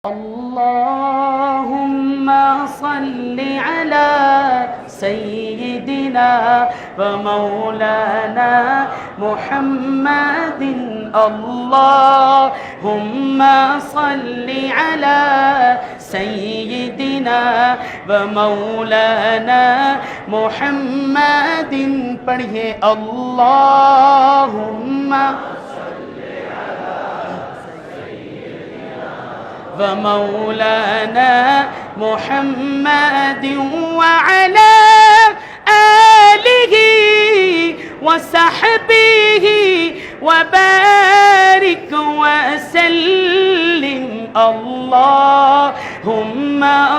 اللهم صل على سيدنا ومولانا محمد اللهم صل على سيدنا ومولانا محمد پڑھیے اللهم ومولانا محمد وعلى آله وصحبه وبارك وسلم اللهم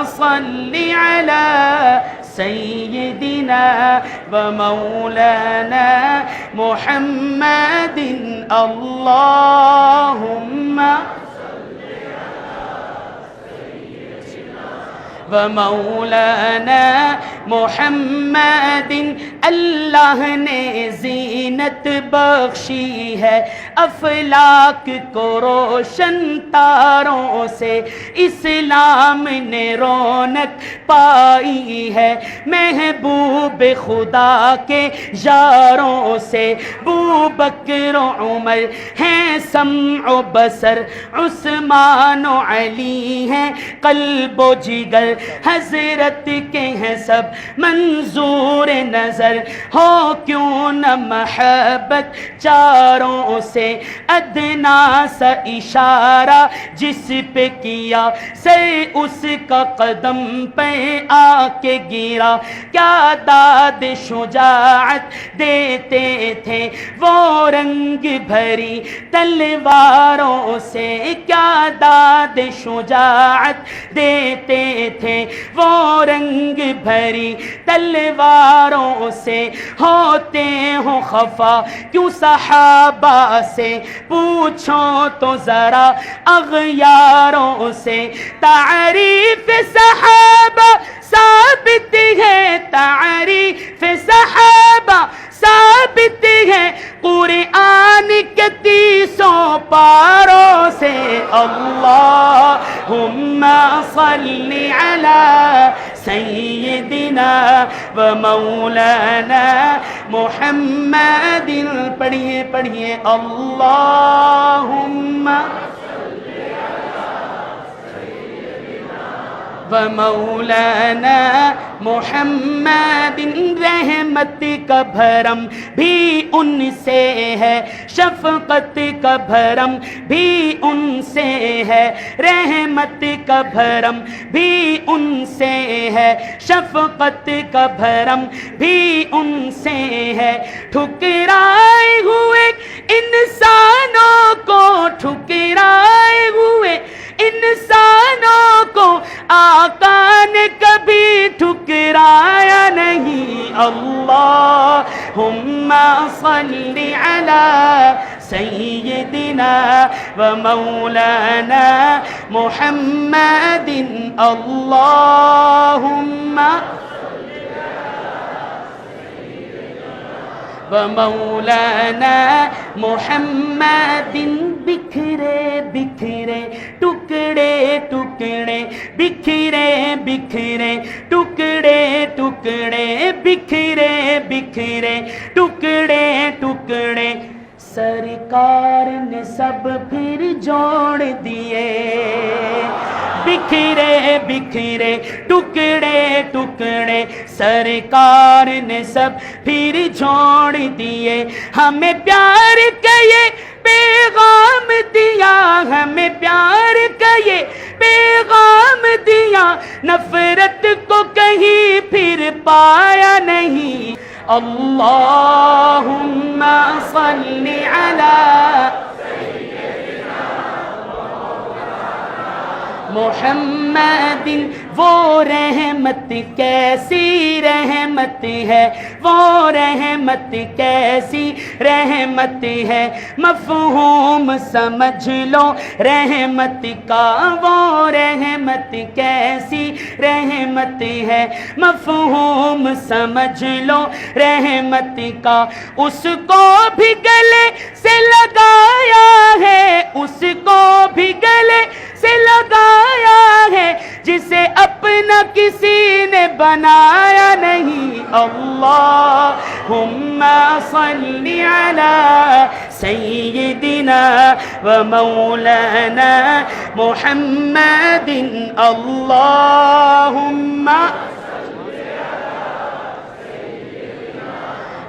صل على سيدنا ومولانا محمد اللهم ومولانا محمد اللہ نے زینت بخشی ہے افلاک کو روشن تاروں سے اسلام نے رونق پائی ہے محبوب خدا کے یاروں سے بوبکر و عمر ہیں سمع و بصر عثمان و علی ہیں قلب و جگر حضرت کے ہیں سب منظور نظر ہو کیوں نہ محبت چاروں سے ادنا سا اشارہ جس پہ کیا سے اس کا قدم پہ آ کے گرا کیا داد شجاعت دیتے تھے وہ رنگ بھری تلواروں سے کیا داد شجاعت دیتے تھے وہ رنگ بھری تلواروں سے ہوتے ہوں خفا کیوں صحابہ سے پوچھو تو ذرا اغیاروں سے تعریف صحابہ ثابت ہے تعریف صحابہ ثابت ہے قرآن کے 30 پاروں سے اللہم صل علی سیدنا و مولانا محمد پڑھیے پڑھیے اللہم ومولانا محمد رحمت کا بھرم بھی ان سے ہے شفقت کا بھرم بھی ان سے ہے رحمت کا بھرم بھی ان سے ہے شفقت کا بھرم بھی ان سے ہے ٹھکرائے ہوئے انسانوں کو ٹھکرائے ہوئے انسانوں کو آقا نے کبھی ٹھکرایا نہیں اللہم صل علی سیدنا و مولانا محمد اللہم ومولانا محمد بکھرے بکھرے ٹکڑے ٹکڑے بکھرے بکھرے ٹکڑے ٹکڑے بکھرے بکھرے ٹکڑے ٹکڑے سرکار نے سب پھر جوڑ دیے بکھرے بکھرے ٹکڑے ٹکڑے سرکار نے سب پھر جوڑ دیے ہمیں پیار کا یہ پیغام دیا ہمیں پیار کا یہ پیغام دیا نفرت کو کہیں پھر پایا نہیں اللہم صل علی محمد وہ رحمت کیسی رحمت ہے وہ رحمت کیسی رحمت ہے مفہوم سمجھ لو رحمت کا وہ رحمت کیسی رحمت ہے مفہوم سمجھ لو رحمت کا اس کو بھی گلے سے لگایا ہے اس کو بھی گلے سے لگایا کسی نے بنایا نہیں اللہم صلی علی سیدنا و مولانا محمد اللہم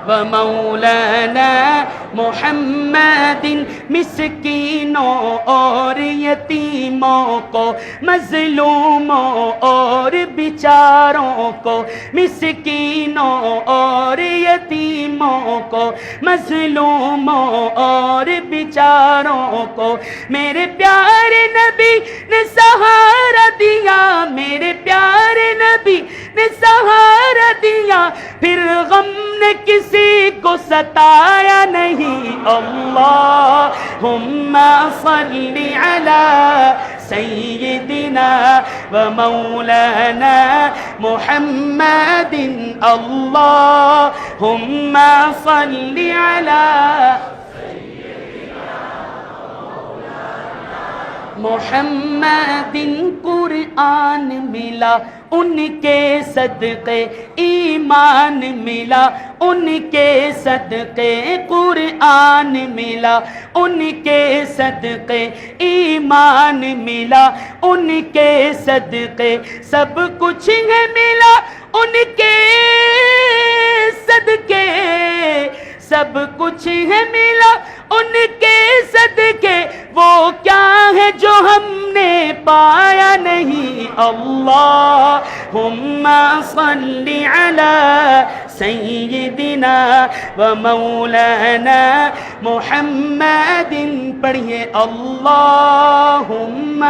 ومولانا محمد مسکینوں اور یتیموں کو مظلوموں اور بیچاروں کو مسکینوں اور یتیموں کو مظلوموں اور بیچاروں کو میرے پیارے نبی نے سہارا دیا میرے پیارے نبی نے سہارا دیا پھر غم نے کسی کو ستایا نہیں اللہم صلی علی سیدنا و مولانا محمد اللہم صلی علی محمد قرآن ملا ان کے صدقے ایمان ملا ان کے صدقے قرآن ملا ان کے صدقے ایمان ملا ان کے صدقے سب کچھ ہے ملا ان کے صدقے سب کچھ ہے ملا ان کے صدقے وہ کیا ہے جو ہم نے پایا نہیں اللہم صلی علی سیدنا و مولانا محمد پڑھیے اللہم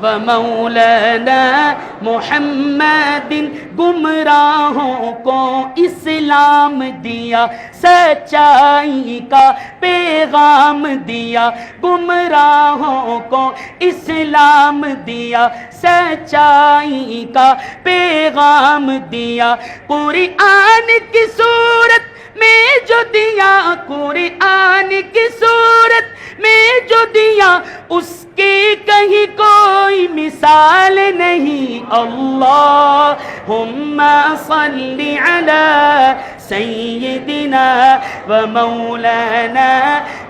ومولانا محمد گمراہوں کو اسلام دیا سچائی کا پیغام دیا گمراہوں کو اسلام دیا سچائی کا پیغام دیا قرآن کی صورت میں جو دیا قرآن کی صورت میں جو دیا اس کی کہیں کوئی مثال نہیں اللہم صلی علی سیدنا و مولانا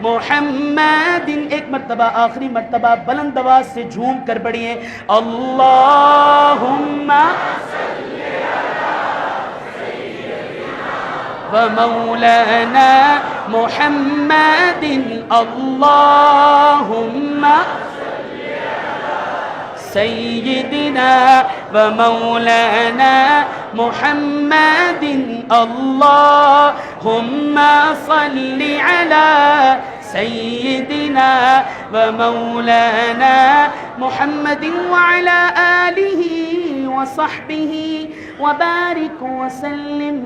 محمد ایک مرتبہ آخری مرتبہ بلند آواز سے جھوم کر پڑھیے اللہم ومولانا محمد اللہم سیدنا ومولانا محمد اللہم صلی علی سیدنا ومولانا محمد وعلى آلہ وصحبہ وبارک وسلم